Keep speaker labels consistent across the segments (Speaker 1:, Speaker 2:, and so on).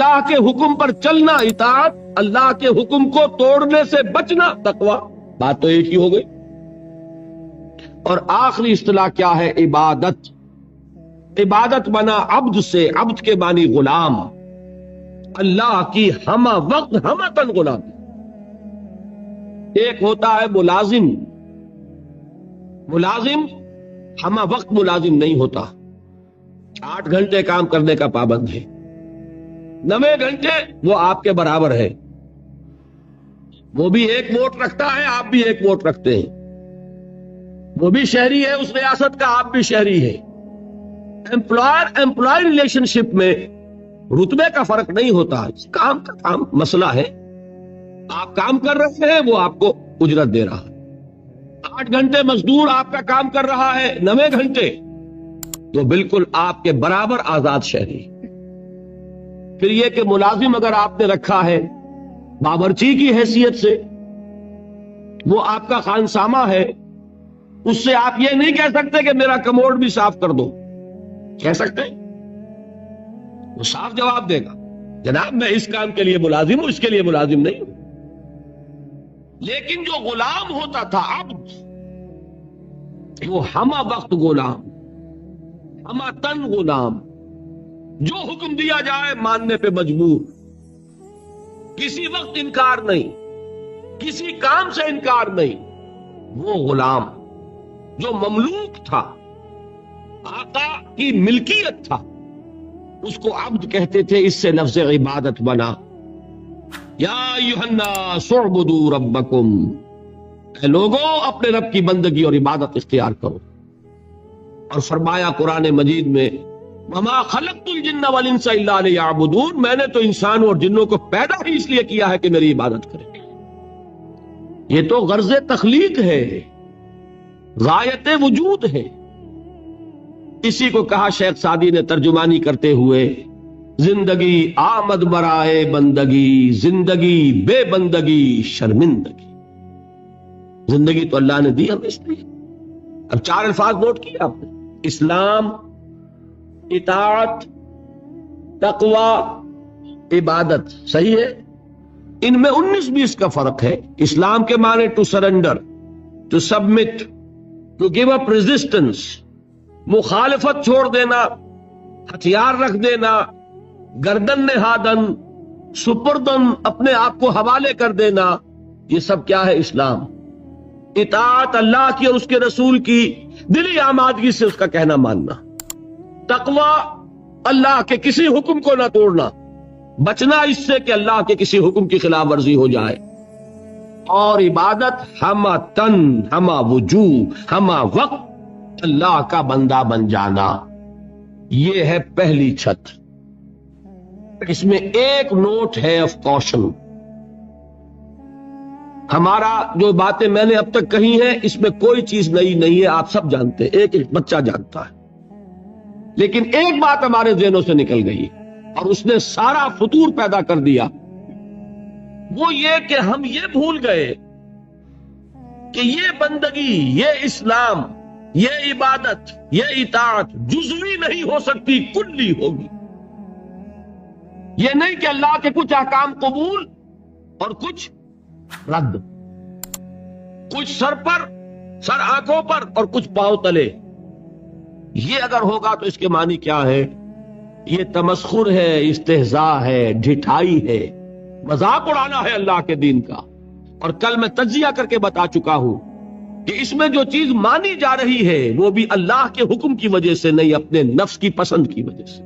Speaker 1: اللہ کے حکم پر چلنا اطاعت، اللہ کے حکم کو توڑنے سے بچنا تقویٰ. بات تو ایک ہی ہو گئی. اور آخری اصطلاح کیا ہے؟ عبادت. عبادت بنا عبد سے، عبد کے معنی غلام، اللہ کی ہمہ وقت ہمہ تن غلام. ایک ہوتا ہے ملازم، ملازم ہمہ وقت ملازم نہیں ہوتا، 8 گھنٹے کام کرنے کا پابند ہے، 9 گھنٹے وہ آپ کے برابر ہے. وہ بھی ایک ووٹ رکھتا ہے، آپ بھی ایک ووٹ رکھتے ہیں. وہ بھی شہری ہے اس ریاست کا، آپ بھی شہری ہے. امپلائر امپلائی ریلیشن شپ میں رتبے کا فرق نہیں ہوتا، کام کا کام مسئلہ ہے. آپ کام کر رہے ہیں، وہ آپ کو اجرت دے رہا ہے. 8 گھنٹے مزدور آپ کا کام کر رہا ہے، 9 گھنٹے، تو بالکل آپ کے برابر آزاد شہری. پھر یہ کہ ملازم اگر آپ نے رکھا ہے باورچی کی حیثیت سے، وہ آپ کا خانسامہ ہے، اس سے آپ یہ نہیں کہہ سکتے کہ میرا کموڈ بھی صاف کر دو. کہہ سکتے؟ وہ صاف جواب دے گا، جناب میں اس کام کے لیے ملازم ہوں، اس کے لیے ملازم نہیں ہوں. لیکن جو غلام ہوتا تھا عبد، وہ ہمہ وقت غلام، ہمہ تن غلام، جو حکم دیا جائے ماننے پہ مجبور، کسی وقت انکار نہیں، کسی کام سے انکار نہیں. وہ غلام جو مملوک تھا، آقا کی ملکیت تھا، اس کو عبد کہتے تھے. اس سے لفظ عبادت بنا. یا ایھا الناس اعبدوا ربکم، اے لوگوں اپنے رب کی بندگی اور عبادت اختیار کرو. اور فرمایا قرآن مجید میں وما خلقت الجن والانس الا لیعبدون، میں نے تو انسانوں اور جنوں کو پیدا ہی اس لیے کیا ہے کہ میری عبادت کریں. یہ تو غرض تخلیق ہے، غایت وجود ہے. اسی کو کہا شیخ سعدی نے ترجمانی کرتے ہوئے، زندگی آمد برائے بندگی، زندگی بے بندگی شرمندگی. زندگی تو اللہ نے دی ہمیں اس لیے. اب 4 الفاظ نوٹ کیے آپ نے: اسلام، اطاعت، تقوی، عبادت. صحیح ہے؟ ان میں 19-20 کا فرق ہے. اسلام کے معنی to surrender, to submit, to give up resistance, مخالفت چھوڑ دینا، ہتھیار رکھ دینا، گردن نہادن، سپردن، اپنے آپ کو حوالے کر دینا. یہ سب کیا ہے؟ اسلام. اطاعت اللہ کی اور اس کے رسول کی دلی آمادگی سے اس کا کہنا ماننا. تقوی اللہ کے کسی حکم کو نہ توڑنا، بچنا اس سے کہ اللہ کے کسی حکم کی خلاف ورزی ہو جائے. اور عبادت ہمہ تن، ہمہ وجوہ، ہمہ وقت اللہ کا بندہ بن جانا. یہ ہے پہلی چھت. اس میں ایک نوٹ ہے آف کوشن. ہمارا جو باتیں میں نے اب تک کہی ہیں اس میں کوئی چیز نئی نہیں ہے، آپ سب جانتے ہیں، ایک بچہ جانتا ہے. لیکن ایک بات ہمارے ذہنوں سے نکل گئی اور اس نے سارا فطور پیدا کر دیا. وہ یہ کہ ہم یہ بھول گئے کہ یہ بندگی، یہ اسلام، یہ عبادت، یہ اطاعت جزوی نہیں ہو سکتی، کلی ہوگی. یہ نہیں کہ اللہ کے کچھ احکام قبول اور کچھ رد، کچھ سر پر، سر آنکھوں پر اور کچھ پاؤں تلے. یہ اگر ہوگا تو اس کے معنی کیا ہے؟ یہ تمسخر ہے، استہزاء ہے، ڈھٹائی ہے، مذاق اڑانا ہے اللہ کے دین کا. اور کل میں تجزیہ کر کے بتا چکا ہوں کہ اس میں جو چیز مانی جا رہی ہے وہ بھی اللہ کے حکم کی وجہ سے نہیں، اپنے نفس کی پسند کی وجہ سے.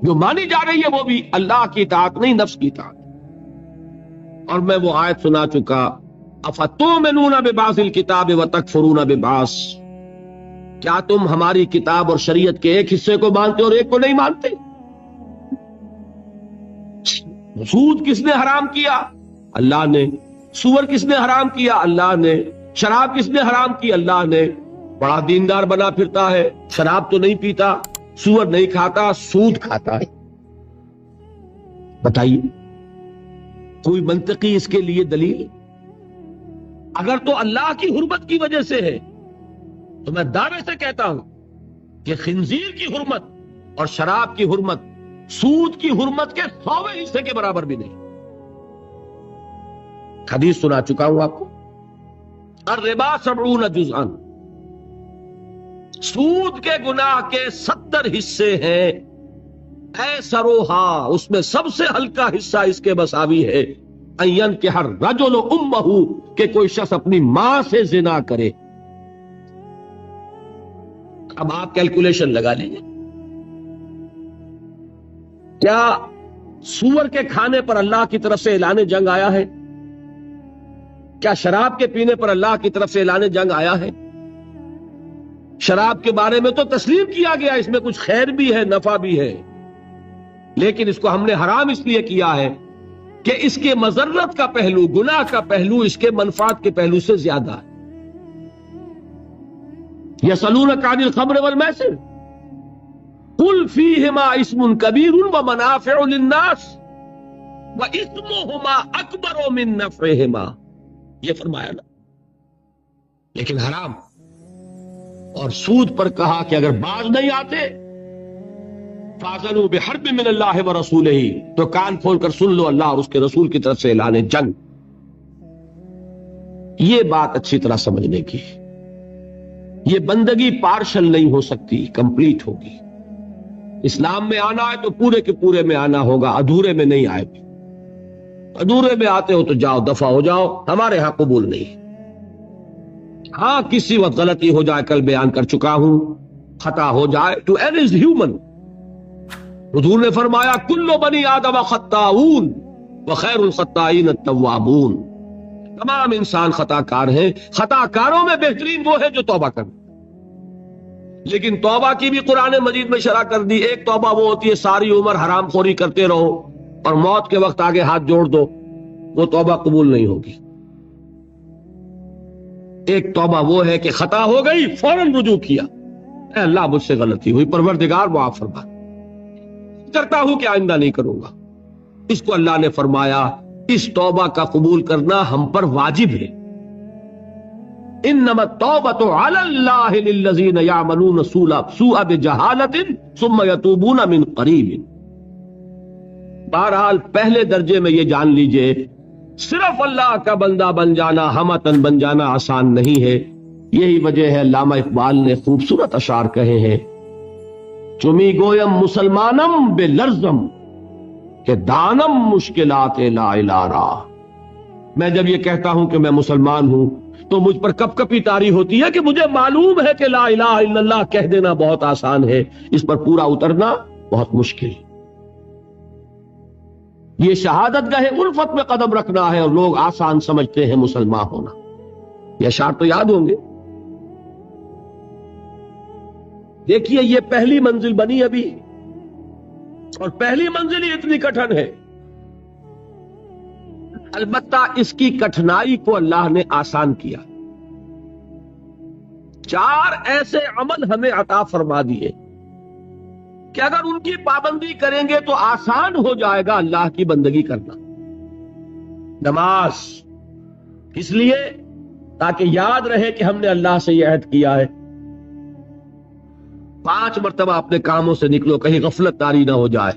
Speaker 1: جو مانی جا رہی ہے وہ بھی اللہ کی اطاعت نہیں، نفس کی اطاعت. اور میں وہ آیت سنا چکا، افتؤمنون ببعض الکتاب وتکفرون ببعض، کیا تم ہماری کتاب اور شریعت کے ایک حصے کو مانتے اور ایک کو نہیں مانتے؟ سود کس نے حرام کیا؟ اللہ نے. سور کس نے حرام کیا؟ اللہ نے. شراب کس نے حرام کی؟ اللہ نے. بڑا دیندار بنا پھرتا ہے، شراب تو نہیں پیتا، سور نہیں کھاتا، سود کھاتا ہے. بتائیے کوئی منطقی اس کے لیے دلیل؟ اگر تو اللہ کی حرمت کی وجہ سے ہے تو میں دعوے سے کہتا ہوں کہ خنزیر کی حرمت اور شراب کی حرمت سود کی حرمت کے 100ویں حصے کے برابر بھی نہیں. حدیث سنا چکا ہوں آپ کو. الربا 70 جزءا، سود کے گناہ کے 70 حصے ہیں. ایسروہا، اس میں سب سے ہلکا حصہ اس کے مساوی ہے ان ينكح الرجل امہ، کہ کوئی شخص اپنی ماں سے زنا کرے. اب آپ کیلکولیشن لگا لیجیے، کیا سور کے کھانے پر اللہ کی طرف سے اعلان جنگ آیا ہے؟ کیا شراب کے پینے پر اللہ کی طرف سے اعلان جنگ آیا ہے؟ شراب کے بارے میں تو تسلیم کیا گیا اس میں کچھ خیر بھی ہے، نفع بھی ہے، لیکن اس کو ہم نے حرام اس لیے کیا ہے کہ اس کے مضرت کا پہلو، گناہ کا پہلو اس کے منفعت کے پہلو سے زیادہ ہے. یسألونک عن الخمر والمیسر قل فیہما اسم کبیر ومنافع للناس واسمہما اکبر من نفعہما، یہ فرمایا نا. لیکن حرام اور سود پر کہا کہ اگر باز نہیں آتے فَأَذَنُوا بِحَرْبٍ مِّنَ اللَّهِ وَرَسُولِهِ، تو کان کھول کر سن لو اللہ اور اس کے رسول کی طرف سے اعلان جنگ. یہ بات اچھی طرح سمجھنے کی. یہ بندگی پارشل نہیں ہو سکتی، کمپلیٹ ہوگی. اسلام میں آنا ہے تو پورے کے پورے میں آنا ہوگا، ادھورے میں نہیں آئے. ادھورے میں آتے ہو تو جاؤ، دفع ہو جاؤ، ہمارے ہاں قبول نہیں. ہاں کسی وقت غلطی ہو جائے، کل بیان کر چکا ہوں، خطا ہو جائے، ٹو ایرر از ہیومن. حضور نے فرمایا کل بنی آدم خطاؤون وخیر الخطائین التوابون، تمام انسان خطا کار ہیں، خطا کاروں میں بہترین وہ ہے جو توبہ کر. لیکن توبہ کی بھی قرآن مجید میں شرح کر دی. ایک توبہ وہ ہوتی ہے ساری عمر حرام خوری کرتے رہو اور موت کے وقت آگے ہاتھ جوڑ دو، وہ توبہ قبول نہیں ہوگی. ایک توبہ وہ ہے کہ خطا ہو گئی فوراً رجوع کیا، اے اللہ مجھ سے غلطی ہوئی، پروردگار معاف فرما، کرتا ہوں کہ آئندہ نہیں کروں گا. اس کو اللہ نے فرمایا اس توبہ کا قبول کرنا ہم پر واجب ہے. انما التوبۃ علی اللہ للذین یعملون السوء بجہالۃ ثم یتوبون من قریب. بہرحال پہلے درجے میں یہ جان لیجئے صرف اللہ کا بندہ بن جانا، ہمتن بن جانا آسان نہیں ہے. یہی وجہ ہے علامہ اقبال نے خوبصورت اشعار کہے ہیں، چمی گویم مسلمانم بے لرزم کہ دانم مشکلات لا الہ را. میں جب یہ کہتا ہوں کہ میں مسلمان ہوں تو مجھ پر کپ کپی طاری ہوتی ہے کہ مجھے معلوم ہے کہ لا الہ الا اللہ کہہ دینا بہت آسان ہے، اس پر پورا اترنا بہت مشکل. یہ شہادت گاہ الفت میں قدم رکھنا ہے اور لوگ آسان سمجھتے ہیں مسلمان ہونا. یہ اشعار تو یاد ہوں گے. دیکھیے یہ پہلی منزل بنی ابھی، اور پہلی منزل ہی اتنی کٹھن ہے. البتہ اس کی کٹھنائی کو اللہ نے آسان کیا. 4 ایسے عمل ہمیں عطا فرما دیے کہ اگر ان کی پابندی کریں گے تو آسان ہو جائے گا اللہ کی بندگی کرنا. نماز اس لیے تاکہ یاد رہے کہ ہم نے اللہ سے یہ عہد کیا ہے. 5 مرتبہ اپنے کاموں سے نکلو، کہیں غفلت طاری نہ ہو جائے.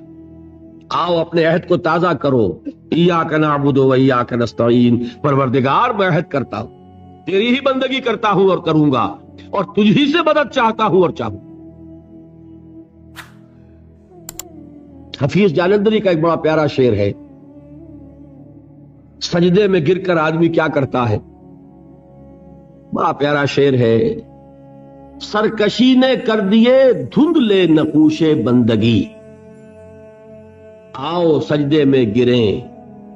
Speaker 1: آؤ اپنے عہد کو تازہ کرو. ایاک نعبد و ایاک نستعین، پروردگار میں عہد کرتا ہوں، تیری ہی بندگی کرتا ہوں اور کروں گا، اور تجھ ہی سے مدد چاہتا ہوں اور چاہوں. حفیظ جالندری کا ایک بڑا پیارا شعر ہے، سجدے میں گر کر آدمی کیا کرتا ہے. بڑا پیارا شعر ہے، سرکشی نے کر دیے دھندلے نقوش بندگی، آؤ سجدے میں گریں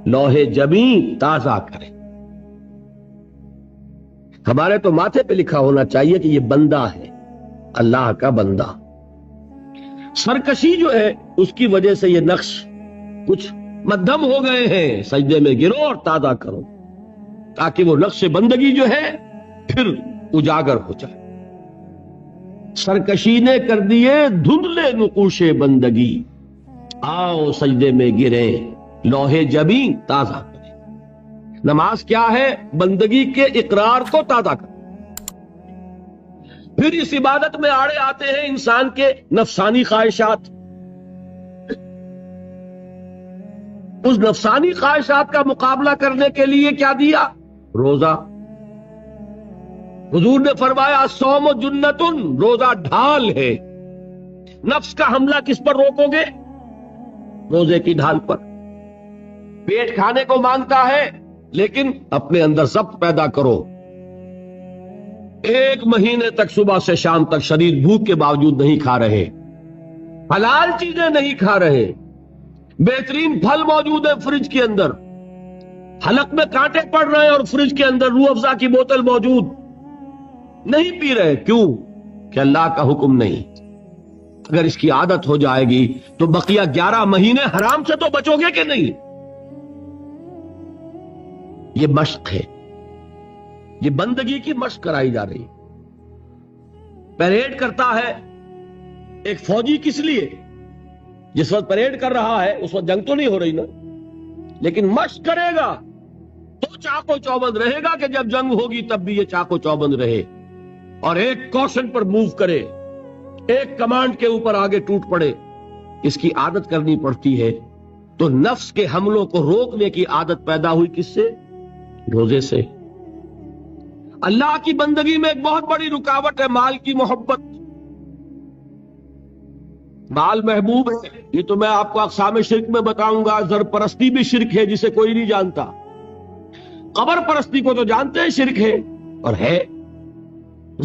Speaker 1: لوہے جبیں تازہ کریں. ہمارے تو ماتھے پہ لکھا ہونا چاہیے کہ یہ بندہ ہے، اللہ کا بندہ. سرکشی جو ہے اس کی وجہ سے یہ نقش کچھ مدھم ہو گئے ہیں. سجدے میں گرو اور تازہ کرو تاکہ وہ نقش بندگی جو ہے پھر اجاگر ہو جائے. سرکشی نے کر دیے دھندلے نقوش بندگی، آؤ سجدے میں گریں لوہے جبیں تازہ کریں. نماز کیا ہے؟ بندگی کے اقرار کو تازہ کریں. پھر اس عبادت میں آڑے آتے ہیں انسان کے نفسانی خواہشات. اس نفسانی خواہشات کا مقابلہ کرنے کے لیے کیا دیا؟ روزہ۔ حضور نے فرمایا صوم جنتن، روزہ ڈھال ہے۔ نفس کا حملہ کس پر روکو گے؟ روزے کی ڈھال پر۔ پیٹ کھانے کو مانگتا ہے لیکن اپنے اندر ضبط پیدا کرو۔ 1 مہینے تک صبح سے شام تک شدید بھوک کے باوجود نہیں کھا رہے، حلال چیزیں نہیں کھا رہے، بہترین پھل موجود ہے فریج کے اندر، حلق میں کانٹے پڑ رہے ہیں اور فریج کے اندر روح افزا کی بوتل موجود، نہیں پی رہے۔ کیوں؟ کہ اللہ کا حکم نہیں۔ اگر اس کی عادت ہو جائے گی تو بقیہ 11 مہینے حرام سے تو بچو گے کہ نہیں؟ یہ مشق ہے، یہ بندگی کی مشق کرائی جا رہی۔ پریڈ کرتا ہے ایک فوجی کس لیے؟ جس وقت پریڈ کر رہا ہے اس وقت جنگ تو نہیں ہو رہی نا، لیکن مشق کرے گا تو چاق و چوبند رہے گا کہ جب جنگ ہوگی تب بھی یہ چاق و چوبند رہے اور ایک کوشن پر موو کرے، ایک کمانڈ کے اوپر آگے ٹوٹ پڑے۔ اس کی عادت کرنی پڑتی ہے۔ تو نفس کے حملوں کو روکنے کی عادت پیدا ہوئی کس سے؟ روزے سے۔ اللہ کی بندگی میں ایک بہت بڑی رکاوٹ ہے مال کی محبت۔ مال محبوب ہے، یہ تو میں آپ کو اقسام شرک میں بتاؤں گا۔ زر پرستی بھی شرک ہے جسے کوئی نہیں جانتا، قبر پرستی کو تو جانتے ہیں شرک ہے اور ہے،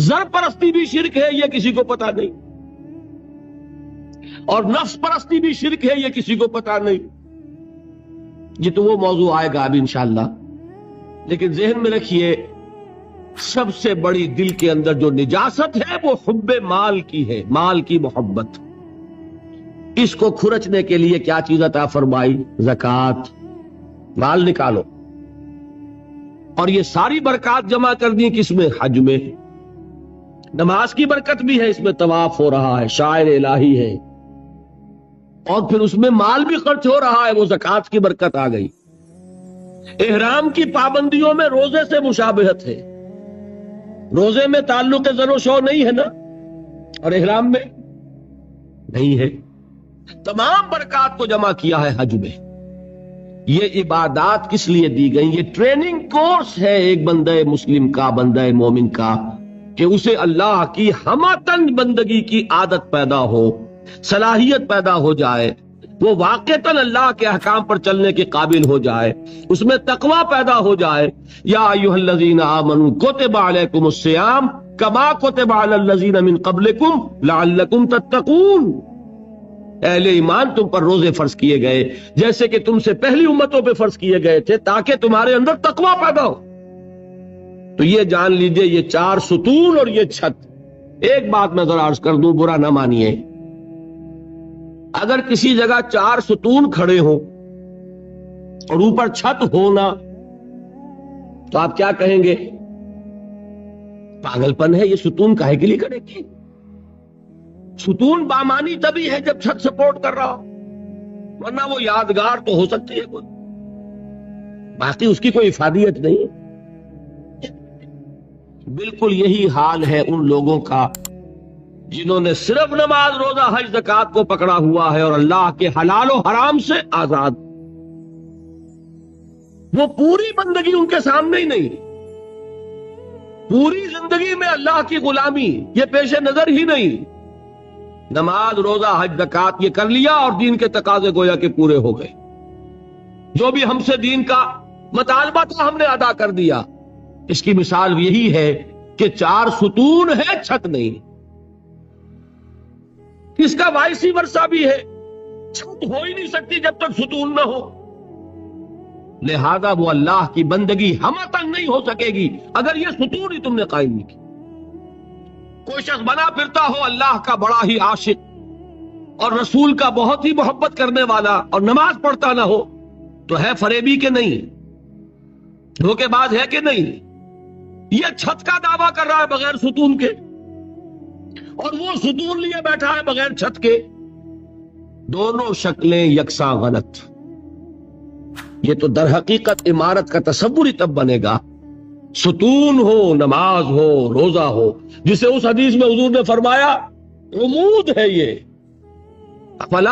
Speaker 1: زر پرستی بھی شرک ہے یہ کسی کو پتا نہیں، اور نفس پرستی بھی شرک ہے یہ کسی کو پتا نہیں۔ یہ تو وہ موضوع آئے گا اب انشاءاللہ، لیکن ذہن میں رکھیے سب سے بڑی دل کے اندر جو نجاست ہے وہ حب مال کی ہے، مال کی محبت۔ اس کو کھرچنے کے لیے کیا چیز عطا فرمائی؟ زکوٰۃ۔ مال نکالو، اور یہ ساری برکات جمع کر دی کس میں؟ حج میں۔ نماز کی برکت بھی ہے، اس میں طواف ہو رہا ہے، شاعر الہی ہے، اور پھر اس میں مال بھی خرچ ہو رہا ہے، وہ زکوٰۃ کی برکت آ گئی۔ احرام کی پابندیوں میں روزے سے مشابہت ہے، روزے میں تعلق زر و شو نہیں ہے نا، اور احرام میں نہیں ہے۔ تمام برکات کو جمع کیا ہے حج میں۔ یہ عبادات کس لیے دی گئی؟ یہ ٹریننگ کورس ہے ایک بندہ مسلم کا، بندہ مومن کا، کہ اسے اللہ کی ہمہ بندگی کی عادت پیدا ہو، صلاحیت پیدا ہو جائے، وہ واقعتاً اللہ کے احکام پر چلنے کے قابل ہو جائے، اس میں تقوی پیدا ہو جائے۔ یا ایھا الذین آمنوا کتب علیکم الصیام کما کتب علی الذین من قبلکم لعلکم تتقون۔ اہل ایمان، تم پر روزے فرض کیے گئے جیسے کہ تم سے پہلی امتوں پہ فرض کیے گئے تھے، تاکہ تمہارے اندر تقوی پیدا ہو۔ تو یہ جان لیجئے یہ 4 ستون اور یہ چھت۔ ایک بات میں ذرا عرض کر دوں، برا نہ مانیے، اگر کسی جگہ 4 ستون کھڑے ہوں اور اوپر چھت ہونا تو آپ کیا کہیں گے؟ پاگل پن ہے، یہ ستون کاہے کے لیے کھڑے کیے؟ ستون بامانی تبھی ہے جب چھت سپورٹ کر رہا ہو، ورنہ وہ یادگار تو ہو سکتی ہے کوئی، باقی اس کی کوئی افادیت نہیں۔ بالکل یہی حال ہے ان لوگوں کا جنہوں نے صرف نماز، روزہ، حج، زکوٰۃ کو پکڑا ہوا ہے اور اللہ کے حلال و حرام سے آزاد۔ وہ پوری بندگی ان کے سامنے ہی نہیں، پوری زندگی میں اللہ کی غلامی یہ پیش نظر ہی نہیں۔ نماز، روزہ، حج، زکوٰۃ یہ کر لیا اور دین کے تقاضے گویا کہ پورے ہو گئے، جو بھی ہم سے دین کا مطالبہ تھا ہم نے ادا کر دیا۔ اس کی مثال یہی ہے کہ 4 ستون ہے، چھت نہیں۔ اس کا وائسی ورثہ بھی ہے، چھت ہو ہی نہیں سکتی جب تک ستون نہ ہو، لہذا وہ اللہ کی بندگی ہمتن نہیں ہو سکے گی اگر یہ ستون ہی تم نے قائم نہیں کی۔ کوئی شخص بنا پھرتا ہو اللہ کا بڑا ہی عاشق اور رسول کا بہت ہی محبت کرنے والا اور نماز پڑھتا نہ ہو تو ہے فریبی کہ نہیں؟ دھوکے باز ہے کہ نہیں؟ یہ چھت کا دعویٰ کر رہا ہے بغیر ستون کے، اور وہ ستون لیے بیٹھا ہے بغیر چھت کے۔ دونوں شکلیں یکساں غلط۔ یہ تو در حقیقت عمارت کا تصور ہی تب بنے گا ستون ہو، نماز ہو، روزہ ہو، جسے اس حدیث میں حضور نے فرمایا عمود ہے، یہ فلا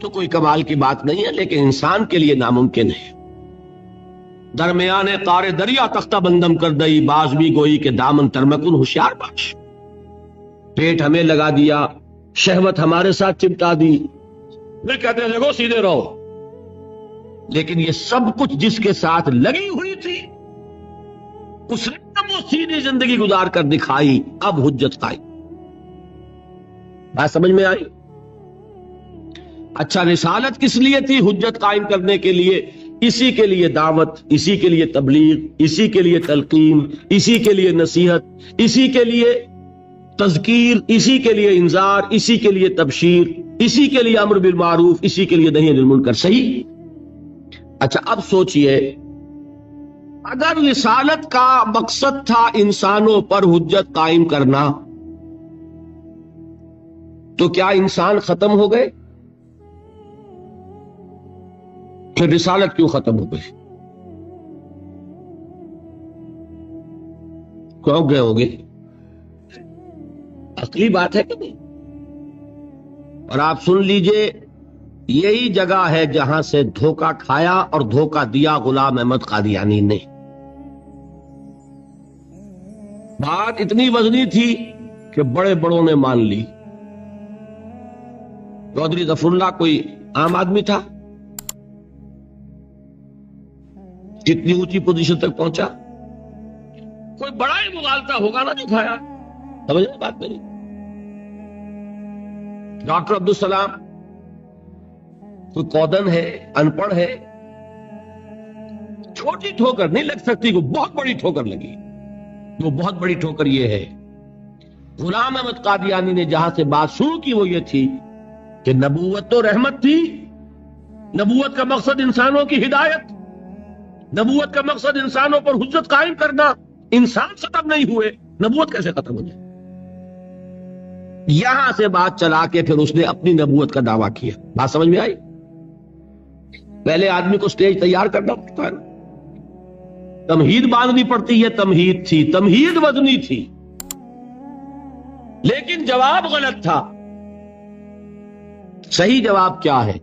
Speaker 1: تو کوئی کمال کی بات نہیں ہے، لیکن انسان کے لیے ناممکن ہے۔ درمیان قار دریا تختہ بندم کر دئی، باز بھی گوئی کہ دامن ترمکن ہوشیار باش۔ پیٹ ہمیں لگا دیا، شہوت ہمارے ساتھ چمٹا دی، پھر کہتے ہیں دیکھو سیدھے رہو۔ لیکن یہ سب کچھ جس کے ساتھ لگی ہوئی تھی اس نے اب وہ سیدھی زندگی گزار کر دکھائی، اب حجت قائم۔ بات سمجھ میں آئی؟ اچھا، رسالت کس لیے تھی؟ حجت قائم کرنے کے لیے، اسی کے لیے دعوت، اسی کے لیے تبلیغ، اسی کے لیے تلقین، اسی کے لیے نصیحت، اسی کے لیے تذکیر، اسی کے لیے انذار، اسی کے لیے تبشیر، اسی کے لیے امر بالمعروف، اسی کے لیے نہی عن المنکر۔ صحیح؟ اچھا، اب سوچئے اگر رسالت کا مقصد تھا انسانوں پر حجت قائم کرنا تو کیا انسان ختم ہو گئے؟ پھر رسالت کیوں ختم ہو گئی؟ کیوں گئے ہوگے؟ عقلی بات ہے کہ نہیں؟ اور آپ سن لیجئے، یہی جگہ ہے جہاں سے دھوکہ کھایا اور دھوکہ دیا غلام احمد قادیانی نے۔ بات اتنی وزنی تھی کہ بڑے بڑوں نے مان لی۔ چودھری ظفر اللہ کوئی عام آدمی تھا؟ کتنی اونچی پوزیشن تک پہنچا؟ کوئی بڑا ہی مغالطہ ہوگا نا جو کھایا۔ سمجھ رہے بات میری؟ ڈاکٹر عبدالسلام کوئی کودن ہے، ان پڑھ ہے، چھوٹی ٹھوکر نہیں لگ سکتی، کوئی بہت بڑی ٹھوکر لگی۔ وہ بہت بڑی ٹھوکر یہ ہے، غلام احمد قادیانی نے جہاں سے بات شروع کی وہ یہ تھی کہ نبوت تو رحمت تھی، نبوت کا مقصد انسانوں کی ہدایت، نبوت کا مقصد انسانوں پر حجت قائم کرنا۔ انسان ختم نہیں ہوئے، نبوت کیسے ختم ہو جائے؟ یہاں سے بات چلا کے پھر اس نے اپنی نبوت کا دعویٰ کیا۔ بات سمجھ میں آئی؟ پہلے آدمی کو سٹیج تیار کرنا پڑتا ہے نا، تمہید باندھنی پڑتی ہے۔ تمہید تھی، تمہید وزنی تھی، لیکن جواب غلط تھا۔ صحیح جواب کیا ہے؟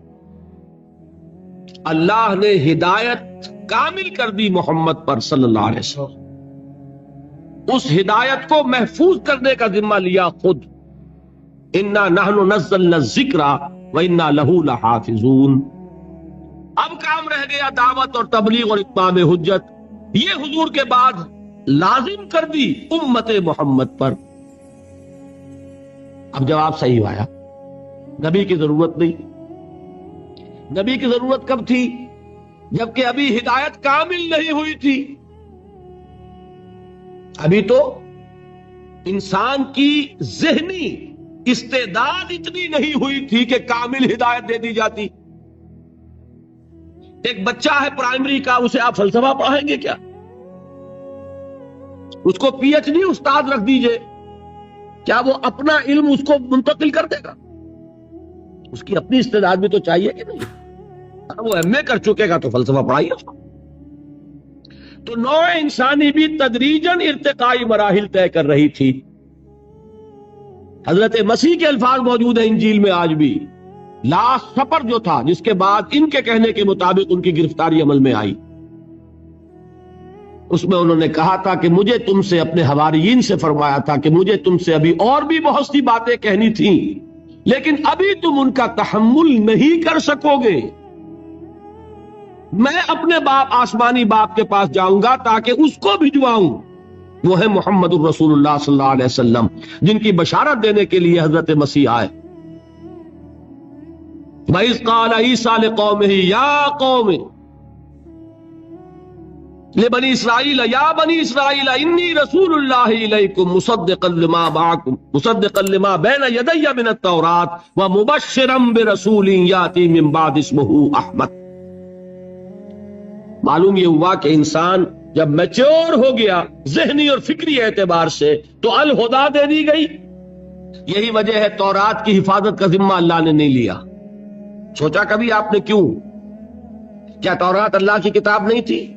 Speaker 1: اللہ نے ہدایت کامل کر دی محمد پر صلی اللہ علیہ وسلم، اس ہدایت کو محفوظ کرنے کا ذمہ لیا خود۔ انا نحن نزلنا الذکر وانا لہ لحافظون۔ اب کام رہ گیا دعوت اور تبلیغ اور اتمام حجت، یہ حضور کے بعد لازم کر دی امت محمد پر۔ اب جواب صحیح آیا، نبی کی ضرورت نہیں۔ نبی کی ضرورت کب تھی؟ جبکہ ابھی ہدایت کامل نہیں ہوئی تھی، ابھی تو انسان کی ذہنی استعداد اتنی نہیں ہوئی تھی کہ کامل ہدایت دے دی جاتی۔ ایک بچہ ہے پرائمری کا، اسے آپ فلسفہ پڑھائیں گے کیا؟ اس کو پی ایچ ڈی استاد رکھ دیجئے، کیا وہ اپنا علم اس کو منتقل کر دے گا؟ اس کی اپنی استعداد بھی تو چاہیے کہ نہیں؟ وہ ایم اے کر چکے گا تو فلسفہ پڑھائیے اس کو۔ تو نوع انسانی بھی تدریجاً ارتقائی مراحل طے کر رہی تھی۔ حضرت مسیح کے الفاظ موجود ہیں انجیل میں آج بھی۔ لاسٹ سپر جو تھا، جس کے بعد ان کے کہنے کے مطابق ان کی گرفتاری عمل میں آئی، اس میں انہوں نے کہا تھا کہ مجھے تم سے، اپنے حواریین سے فرمایا تھا کہ مجھے تم سے ابھی اور بھی بہت سی باتیں کہنی تھیں، لیکن ابھی تم ان کا تحمل نہیں کر سکو گے۔ میں اپنے باپ، آسمانی باپ کے پاس جاؤں گا تاکہ اس کو بھجواؤں، وہ ہے محمد الرسول اللہ صلی اللہ علیہ وسلم، جن کی بشارت دینے کے لیے حضرت مسیح آئے۔ وَإِذْ قَالَ عِيسَىٰ لِقَوْمِهِ يَا قَوْمِ لِبَنِي إِسْرَائِيلَ يَا بَنِي إِسْرَائِيلَ إِنِّي رَسُولُ اللَّهِ إِلَيْكُمْ مُصَدِّقًا لِمَا بَيْنَ يَدَيَّ مِنَ التَّوْرَاةِ وَمُبَشِّرًا بِرَسُولٍ يَأْتِي مِن بَعْدِي اسْمُهُ أَحْمَدُ۔ معلوم یہ ہوا کہ انسان جب میچور ہو گیا ذہنی اور فکری اعتبار سے تو الہدا دے دی گئی۔ یہی وجہ ہے تورات کی حفاظت کا ذمہ اللہ نے نہیں لیا۔ سوچا کبھی آپ نے کیوں؟ کیا تورات اللہ کی کتاب نہیں تھی؟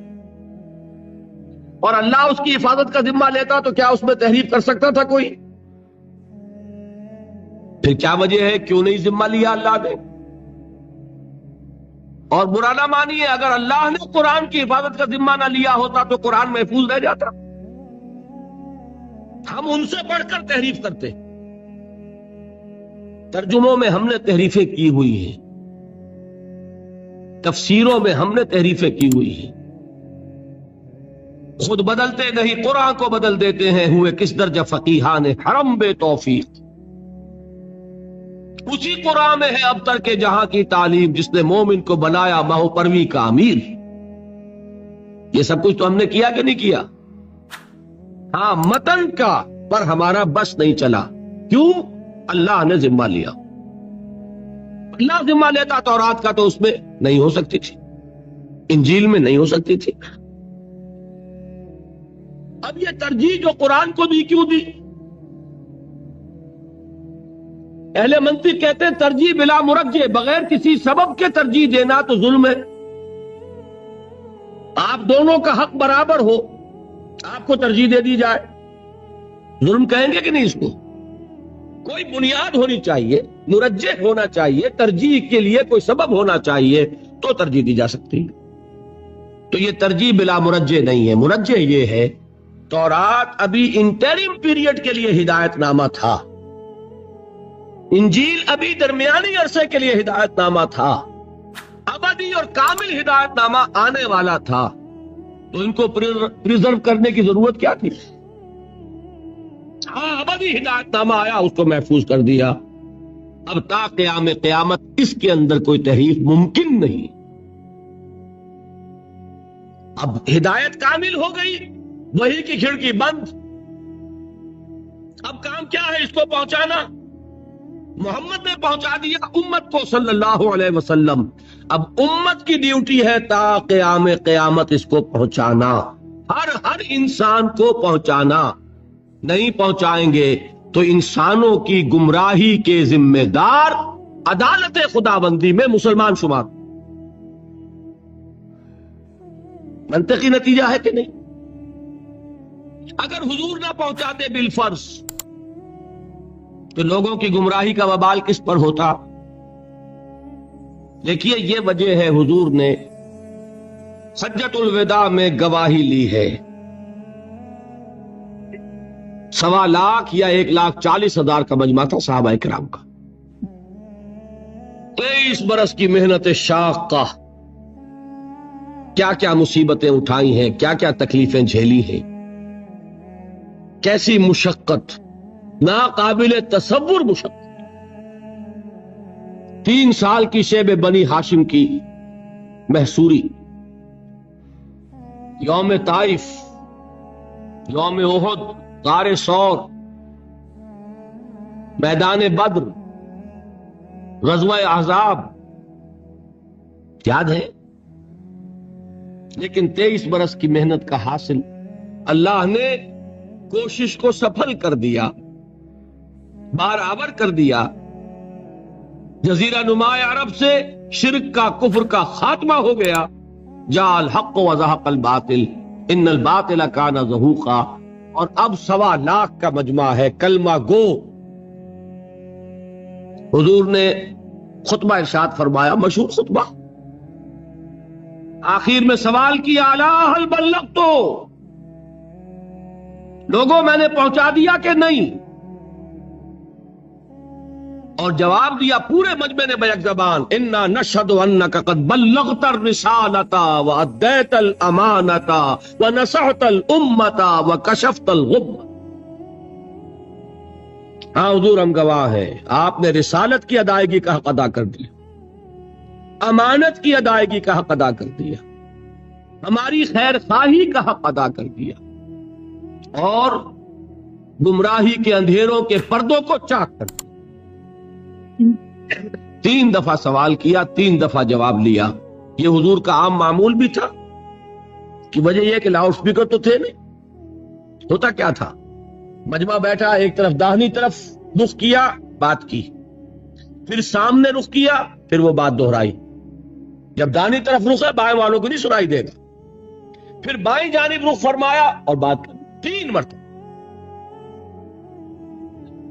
Speaker 1: اور اللہ اس کی حفاظت کا ذمہ لیتا تو کیا اس میں تحریف کر سکتا تھا کوئی؟ پھر کیا وجہ ہے کیوں نہیں ذمہ لیا اللہ نے؟ اور برا نہ مانیے، اگر اللہ نے قرآن کی حفاظت کا ذمہ نہ لیا ہوتا تو قرآن محفوظ رہ جاتا۔ ہم ان سے بڑھ کر تحریف کرتے، ترجموں میں ہم نے تحریفیں کی ہوئی ہیں، تفسیروں میں ہم نے تحریفیں کی ہوئی ہیں، خود بدلتے نہیں قرآن کو بدل دیتے ہیں، ہوئے کس درجہ فقیہان حرم بے توفیق۔ اسی قرآن میں ہے ابتر کے جہاں کی تعلیم، جس نے مومن کو بنایا ماہ پروی کا امیر۔ یہ سب کچھ تو ہم نے کیا کہ نہیں کیا؟ ہاں، متن کا پر ہمارا بس نہیں چلا۔ کیوں؟ اللہ نے ذمہ لیا۔ اللہ ذمہ لیتا تورات کا تو اس میں نہیں ہو سکتی تھی، انجیل میں نہیں ہو سکتی تھی۔ اب یہ ترجیح جو قرآن کو دی کیوں دی؟ اہل منطق کہتے ہیں ترجیح بلا مرجح، بغیر کسی سبب کے ترجیح دینا تو ظلم ہے۔ آپ دونوں کا حق برابر ہو، آپ کو ترجیح دے دی جائے، ظلم کہیں گے کہ نہیں؟ اس کو کوئی بنیاد ہونی چاہیے، مرجح ہونا چاہیے، ترجیح کے لیے کوئی سبب ہونا چاہیے تو ترجیح دی جا سکتی ہے۔ تو یہ ترجیح بلا مرجح نہیں ہے۔ مرجح یہ ہے تورات ابھی انٹرم پیریڈ کے لیے ہدایت نامہ تھا، انجیل ابھی درمیانی عرصے کے لیے ہدایت نامہ تھا، ابدی اور کامل ہدایت نامہ آنے والا تھا، تو ان کو پریزرو کرنے کی ضرورت کیا تھی؟ ہاں، ابدی ہدایت نامہ آیا، اس کو محفوظ کر دیا۔ اب تا قیام قیامت اس کے اندر کوئی تحریف ممکن نہیں۔ اب ہدایت کامل ہو گئی، وحی کی کھڑکی بند، اب کام کیا ہے؟ اس کو پہنچانا۔ محمد نے پہنچا دیا امت کو صلی اللہ علیہ وسلم، اب امت کی ڈیوٹی ہے تا قیام قیامت اس کو پہنچانا، ہر انسان کو پہنچانا۔ نہیں پہنچائیں گے تو انسانوں کی گمراہی کے ذمہ دار عدالت خداوندی میں مسلمان شمار۔ منطقی نتیجہ ہے کہ نہیں؟ اگر حضور نہ پہنچاتے بالفرض تو لوگوں کی گمراہی کا وبال کس پر ہوتا؟ دیکھیے، یہ وجہ ہے حضور نے حجۃ الوداع میں گواہی لی ہے۔ 1.25 لاکھ یا 1,40,000 کا مجمع تھا صحابہ کرام کا، 23 برس کی محنت شاقہ، کیا کیا مصیبتیں اٹھائی ہیں، کیا کیا تکلیفیں جھیلی ہیں، کیسی مشقت، ناقابل تصور مشقت۔ 3 سال کی شیب بنی ہاشم کی محصوری، یوم طائف، یوم احد، غار ثور، میدان بدر، غزوہ احزاب، یاد ہے؟ لیکن 23 برس کی محنت کا حاصل اللہ نے کوشش کو سفل کر دیا، برابر کر دیا۔ جزیرہ نما عرب سے شرک کا، کفر کا خاتمہ ہو گیا۔ جاء الحق وزهق الباطل ان الباطل کان زہوقا، اور اب 1.25 لاکھ کا مجمع ہے، کلمہ گو۔ حضور نے خطبہ ارشاد فرمایا، مشہور خطبہ، آخر میں سوال کیا، الا هل بلغت، لوگوں میں نے پہنچا دیا کہ نہیں؟ اور جواب دیا پورے مجمع نے بیک زبان، انا نشہد انک قد بلغت الرسالۃ وادیت الامانۃ ونصحت الامۃ وکشفت الغمۃ۔ ہاں حضور، ہم گواہ ہیں، آپ نے رسالت کی ادائیگی کا حق ادا کر دیا، امانت کی ادائیگی کا حق ادا کر دیا، ہماری خیر خواہی کا حق ادا کر دیا، اور گمراہی کے اندھیروں کے پردوں کو چاک کر دیا۔ 3 دفعہ سوال کیا، 3 دفعہ جواب لیا۔ یہ حضور کا عام معمول بھی تھا، کہ وجہ یہ کہ لاؤڈ سپیکر تو تھے نہیں۔ ہوتا کیا تھا؟ مجمع بیٹھا، ایک طرف داہنی طرف رخ کیا، بات کی، پھر سامنے رخ کیا، پھر وہ بات دہرائی۔ جب داہنی طرف رخ ہے، بائیں والوں کو نہیں سنائی دے گا، پھر بائیں جانب رخ فرمایا اور بات کی 3 مرتبہ۔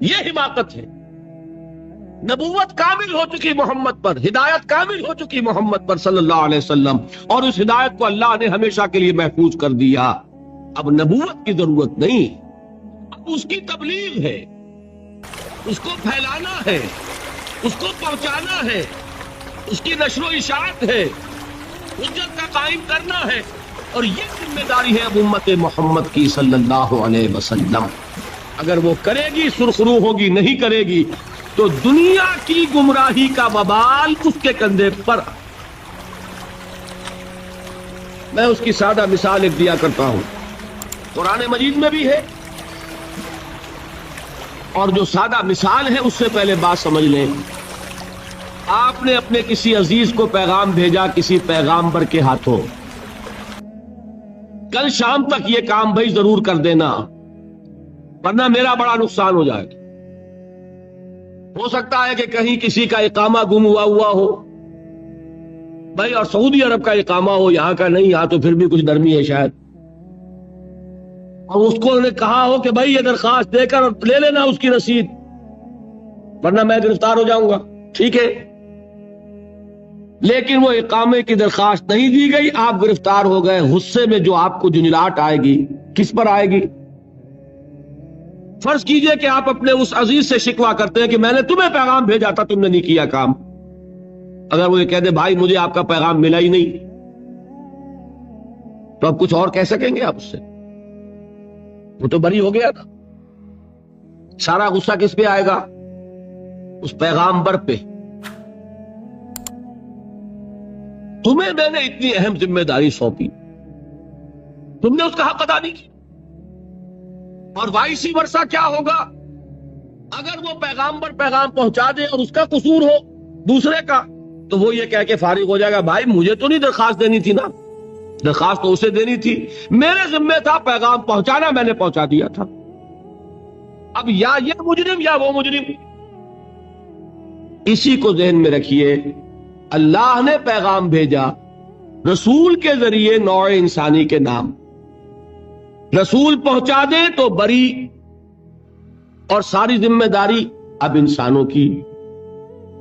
Speaker 1: یہ حماقت ہے. نبوت کامل ہو چکی محمد پر، ہدایت کامل ہو چکی محمد پر صلی اللہ علیہ وسلم، اور اس ہدایت کو اللہ نے ہمیشہ کے لیے محفوظ کر دیا. اب نبوت کی ضرورت نہیں، اب اس کی تبلیغ ہے، اس کو پھیلانا ہے، اس کو پہنچانا ہے، اس کی نشر و اشاعت ہے، حجت کا قائم کرنا ہے. اور یہ ذمہ داری ہے اب امت محمد کی صلی اللہ علیہ وسلم. اگر وہ کرے گی سرخرو ہوگی، نہیں کرے گی تو دنیا کی گمراہی کا وبال اس کے کندھے پر. میں اس کی سادہ مثال ایک دیا کرتا ہوں، قرآن مجید میں بھی ہے، اور جو سادہ مثال ہے اس سے پہلے بات سمجھ لیں. آپ نے اپنے کسی عزیز کو پیغام بھیجا کسی پیغامبر کے ہاتھوں، کل شام تک یہ کام بھائی ضرور کر دینا ورنہ میرا بڑا نقصان ہو جائے گا. ہو سکتا ہے کہ کہیں کسی کا اقامہ گم ہوا ہو بھائی، اور سعودی عرب کا اقامہ ہو، یہاں کا نہیں، یہاں تو پھر بھی کچھ نرمی ہے شاید، اور اس کو نے کہا ہو کہ بھائی یہ درخواست دے کر لے لینا اس کی رسید ورنہ میں گرفتار ہو جاؤں گا. ٹھیک ہے، لیکن وہ اقامے کی درخواست نہیں دی گئی، آپ گرفتار ہو گئے. غصے میں جو آپ کو جنجلاہٹ آئے گی کس پر آئے گی؟ فرض کیجئے کہ آپ اپنے اس عزیز سے شکوہ کرتے ہیں کہ میں نے تمہیں پیغام بھیجا تھا، تم نے نہیں کیا کام. اگر وہ یہ کہہ دے بھائی مجھے آپ کا پیغام ملا ہی نہیں، تو اب کچھ اور کہہ سکیں گے آپ اس سے؟ وہ تو بری ہو گیا نا. سارا غصہ کس پہ آئے گا؟ اس پیغامبر پہ. تمہیں میں نے اتنی اہم ذمہ داری سونپی، تم نے اس کا حق ادا نہیں کیا. اور وائسی ورثہ کیا ہوگا اگر وہ پیغامبر پیغام پہنچا دے اور اس کا قصور ہو دوسرے کا، تو وہ یہ کہہ کے فارغ ہو جائے گا بھائی مجھے تو نہیں درخواست دینی تھی نا، درخواست تو اسے دینی تھی، میرے ذمہ تھا پیغام پہنچانا، میں نے پہنچا دیا تھا. اب یا یہ مجرم یا وہ مجرم. اسی کو ذہن میں رکھیے، اللہ نے پیغام بھیجا رسول کے ذریعے نوع انسانی کے نام. رسول پہنچا دے تو بری، اور ساری ذمہ داری اب انسانوں کی.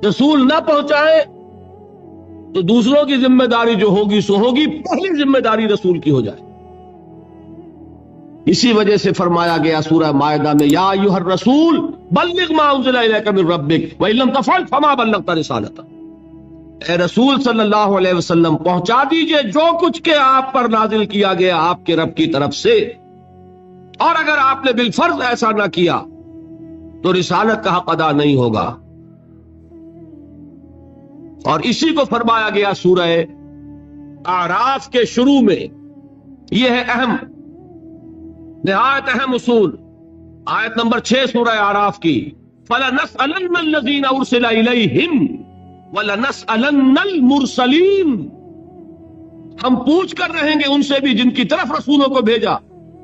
Speaker 1: رسول نہ پہنچائے تو دوسروں کی ذمہ داری جو ہوگی سو ہوگی، پہلی ذمہ داری رسول کی ہو جائے. اسی وجہ سے فرمایا گیا سورہ مائدہ میں یا ایھا الرسول بلغ ما انزل الیک من ربک وان لم تفعل فما بلغت رسالتہ. اے رسول صلی اللہ علیہ وسلم پہنچا دیجئے جو کچھ کہ آپ پر نازل کیا گیا آپ کے رب کی طرف سے، اور اگر آپ نے بالفرض ایسا نہ کیا تو رسالت کا حق ادا نہیں ہوگا. اور اسی کو فرمایا گیا سورہ اعراف کے شروع میں. یہ ہے اہم، نہایت اہم اصول، آیت نمبر 6 سورہ اعراف کی. فَلَنَسْأَلَنَّ الَّذِينَ أُرْسِلَ إِلَيْهِمْ وَلَنَسْأَلَنَّ الْمُرْسَلِينَ. ہم پوچھ کر رہیں گے ان سے بھی جن کی طرف رسولوں کو بھیجا،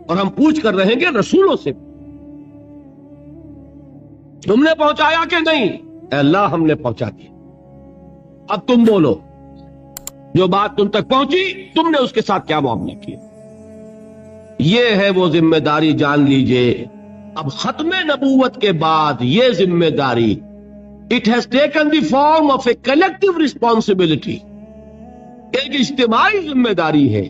Speaker 1: اور ہم پوچھ کر رہیں گے رسولوں سے تم نے پہنچایا کہ نہیں؟ اے اللہ ہم نے پہنچا دیا. اب تم بولو جو بات تم تک پہنچی تم نے اس کے ساتھ کیا معاملہ کیا. یہ ہے وہ ذمہ داری، جان لیجئے. اب ختم نبوت کے بعد یہ ذمہ داری it has taken the form of a collective responsibility. ایک اجتماعی ذمہ داری ہے.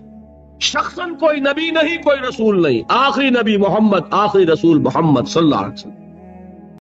Speaker 1: شخصاً کوئی نبی نہیں، کوئی رسول نہیں، آخری نبی محمد، آخری رسول محمد صلی اللہ علیہ وسلم.